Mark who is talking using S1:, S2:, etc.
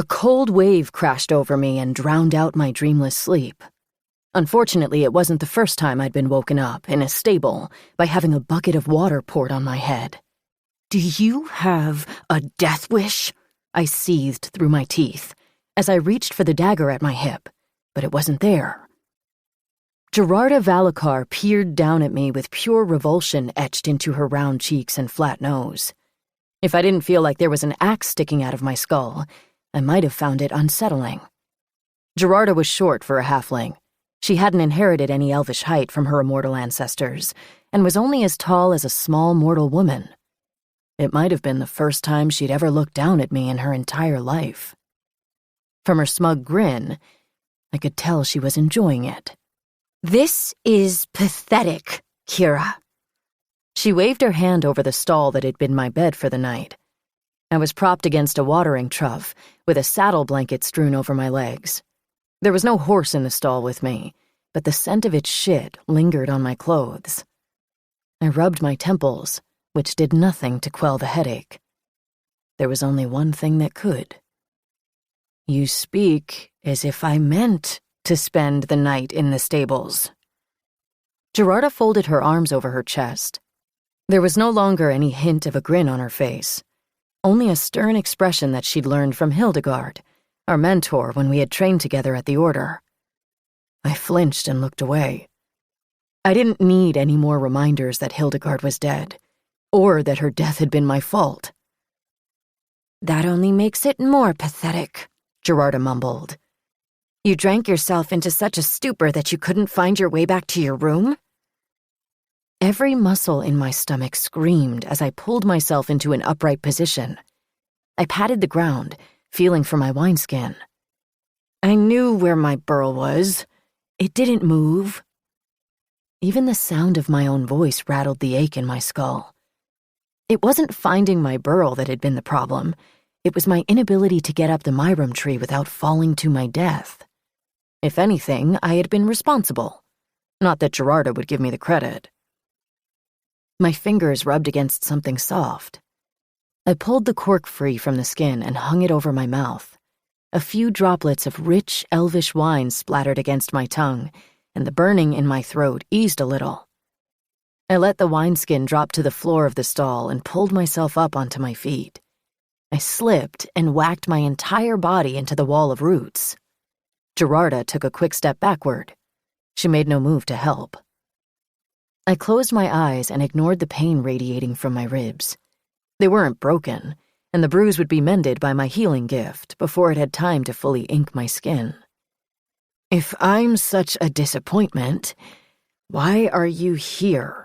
S1: A cold wave crashed over me and drowned out my dreamless sleep. Unfortunately, it wasn't the first time I'd been woken up in a stable by having a bucket of water poured on my head. "Do you have a death wish?" I seethed through my teeth as I reached for the dagger at my hip, but it wasn't there. Gerarda Valacar peered down at me with pure revulsion etched into her round cheeks and flat nose. If I didn't feel like there was an axe sticking out of my skull, I might have found it unsettling. Gerarda was short for a halfling. She hadn't inherited any elvish height from her immortal ancestors, and was only as tall as a small mortal woman. It might have been the first time she'd ever looked down at me in her entire life. From her smug grin, I could tell she was enjoying it. "This is pathetic, Keera." She waved her hand over the stall that had been my bed for the night. I was propped against a watering trough, with a saddle blanket strewn over my legs. There was no horse in the stall with me, but the scent of its shit lingered on my clothes. I rubbed my temples, which did nothing to quell the headache. There was only one thing that could. "You speak as if I meant to spend the night in the stables." Gerarda folded her arms over her chest. There was no longer any hint of a grin on her face, only a stern expression that she'd learned from Hildegard, our mentor when we had trained together at the Order. I flinched and looked away. I didn't need any more reminders that Hildegard was dead, or that her death had been my fault. "That only makes it more pathetic," Gerarda mumbled. "You drank yourself into such a stupor that you couldn't find your way back to your room?" Every muscle in my stomach screamed as I pulled myself into an upright position. I patted the ground, feeling for my wineskin. I knew where my burl was. It didn't move. Even the sound of my own voice rattled the ache in my skull. It wasn't finding my burl that had been the problem. It was my inability to get up the Myrelinth tree without falling to my death. If anything, I had been responsible. Not that Gerarda would give me the credit. My fingers rubbed against something soft. I pulled the cork free from the skin and hung it over my mouth. A few droplets of rich, elvish wine splattered against my tongue, and the burning in my throat eased a little. I let the wineskin drop to the floor of the stall and pulled myself up onto my feet. I slipped and whacked my entire body into the wall of roots. Gerarda took a quick step backward. She made no move to help. I closed my eyes and ignored the pain radiating from my ribs. They weren't broken, and the bruise would be mended by my healing gift before it had time to fully ink my skin. "If I'm such a disappointment, why are you here?"